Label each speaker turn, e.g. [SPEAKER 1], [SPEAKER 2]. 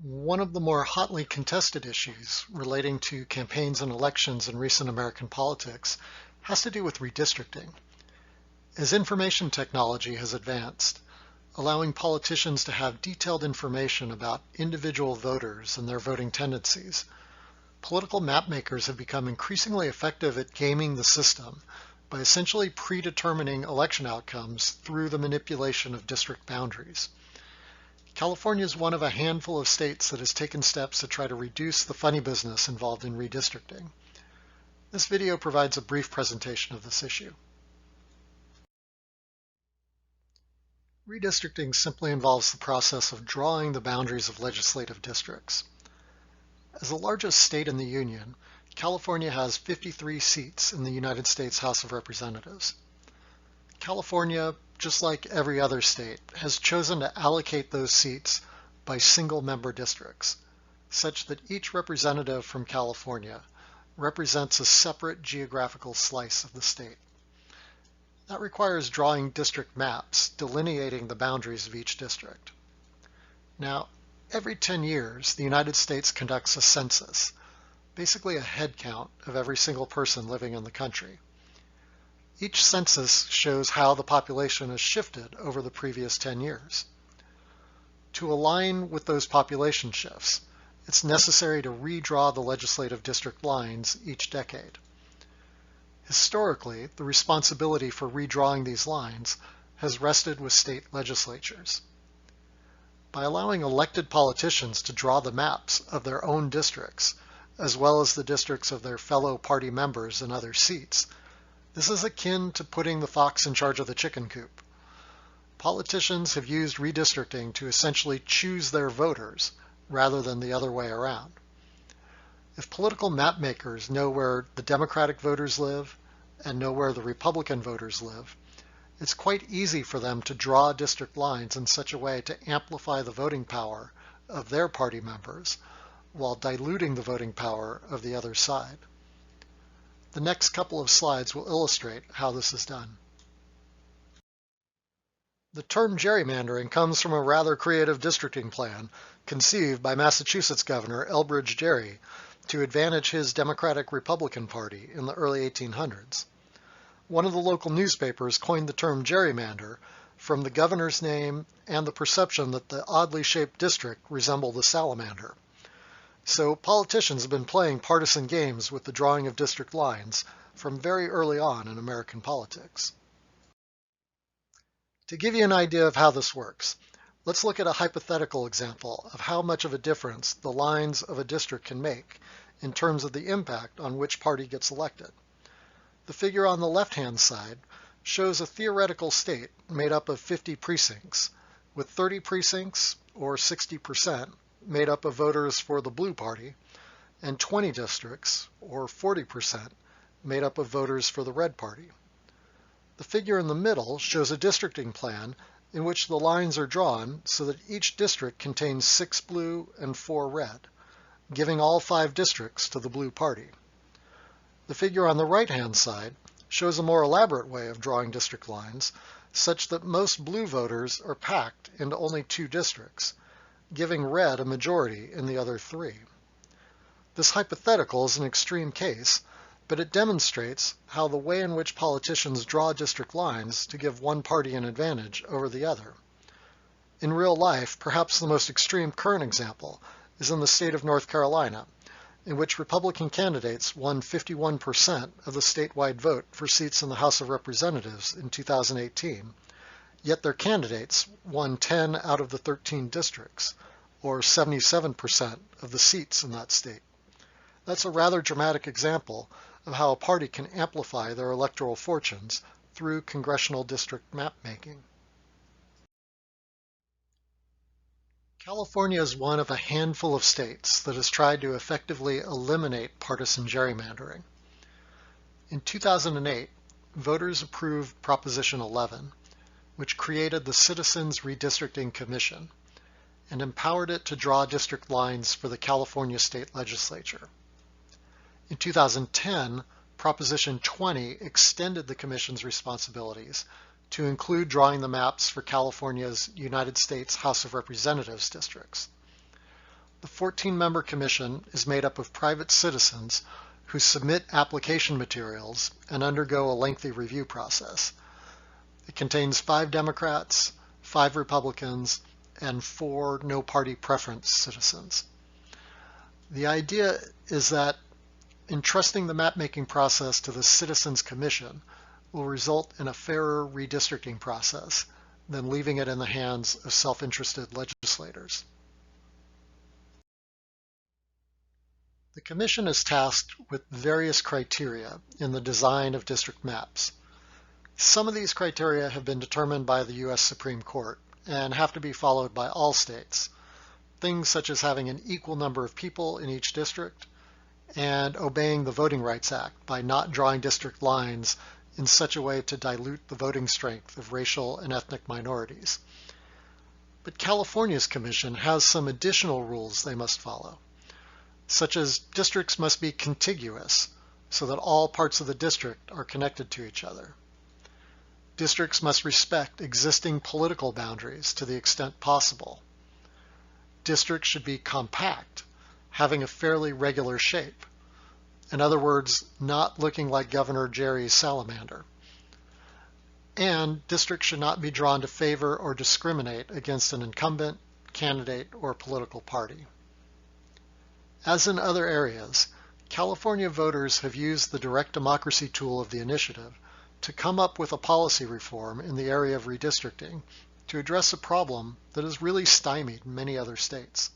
[SPEAKER 1] One of the more hotly contested issues relating to campaigns and elections in recent American politics has to do with redistricting. As information technology has advanced, allowing politicians to have detailed information about individual voters and their voting tendencies, political mapmakers have become increasingly effective at gaming the system by essentially predetermining election outcomes through the manipulation of district boundaries. California is one of a handful of states that has taken steps to try to reduce the funny business involved in redistricting. This video provides a brief presentation of this issue. Redistricting simply involves the process of drawing the boundaries of legislative districts. As the largest state in the Union, California has 53 seats in the United States House of Representatives. California, just like every other state, has chosen to allocate those seats by single-member districts, such that each representative from California represents a separate geographical slice of the state. That requires drawing district maps delineating the boundaries of each district. Now, every 10 years, the United States conducts a census, basically a head count of every single person living in the country. Each census shows how the population has shifted over the previous 10 years. To align with those population shifts, it's necessary to redraw the legislative district lines each decade. Historically, the responsibility for redrawing these lines has rested with state legislatures. By allowing elected politicians to draw the maps of their own districts, as well as the districts of their fellow party members in other seats, this is akin to putting the fox in charge of the chicken coop. Politicians have used redistricting to essentially choose their voters rather than the other way around. If political map makers know where the Democratic voters live and know where the Republican voters live, it's quite easy for them to draw district lines in such a way to amplify the voting power of their party members while diluting the voting power of the other side. The next couple of slides will illustrate how this is done. The term gerrymandering comes from a rather creative districting plan conceived by Massachusetts Governor Elbridge Gerry to advantage his Democratic-Republican Party in the early 1800s. One of the local newspapers coined the term gerrymander from the governor's name and the perception that the oddly shaped district resembled a salamander. So politicians have been playing partisan games with the drawing of district lines from very early on in American politics. To give you an idea of how this works, let's look at a hypothetical example of how much of a difference the lines of a district can make in terms of the impact on which party gets elected. The figure on the left-hand side shows a theoretical state made up of 50 precincts, with 30 precincts, or 60%, made up of voters for the blue party, and 20 districts, or 40%, made up of voters for the red party. The figure in the middle shows a districting plan in which the lines are drawn so that each district contains 6 blue and 4 red, giving all 5 districts to the blue party. The figure on the right-hand side shows a more elaborate way of drawing district lines, such that most blue voters are packed into only 2 districts, giving red a majority in the other 3. This hypothetical is an extreme case, but it demonstrates how the way in which politicians draw district lines to give one party an advantage over the other. In real life, perhaps the most extreme current example is in the state of North Carolina, in which Republican candidates won 51% of the statewide vote for seats in the House of Representatives in 2018, yet their candidates won 10 out of the 13 districts, or 77% of the seats in that state. That's a rather dramatic example of how a party can amplify their electoral fortunes through congressional district map making. California is one of a handful of states that has tried to effectively eliminate partisan gerrymandering. In 2008, voters approved Proposition 11, which created the Citizens Redistricting Commission and empowered it to draw district lines for the California State Legislature. In 2010, Proposition 20 extended the Commission's responsibilities to include drawing the maps for California's United States House of Representatives districts. The 14-member commission is made up of private citizens who submit application materials and undergo a lengthy review process. It contains 5 Democrats, 5 Republicans, and 4 no-party preference citizens. The idea is that entrusting the map-making process to the Citizens Commission will result in a fairer redistricting process than leaving it in the hands of self-interested legislators. The Commission is tasked with various criteria in the design of district maps. Some of these criteria have been determined by the U.S. Supreme Court and have to be followed by all states. Things such as having an equal number of people in each district and obeying the Voting Rights Act by not drawing district lines in such a way to dilute the voting strength of racial and ethnic minorities. But California's commission has some additional rules they must follow, such as districts must be contiguous so that all parts of the district are connected to each other. Districts must respect existing political boundaries to the extent possible. Districts should be compact, having a fairly regular shape. In other words, not looking like Governor Jerry's salamander. And districts should not be drawn to favor or discriminate against an incumbent, candidate, or political party. As in other areas, California voters have used the direct democracy tool of the initiative to come up with a policy reform in the area of redistricting to address a problem that has really stymied many other states.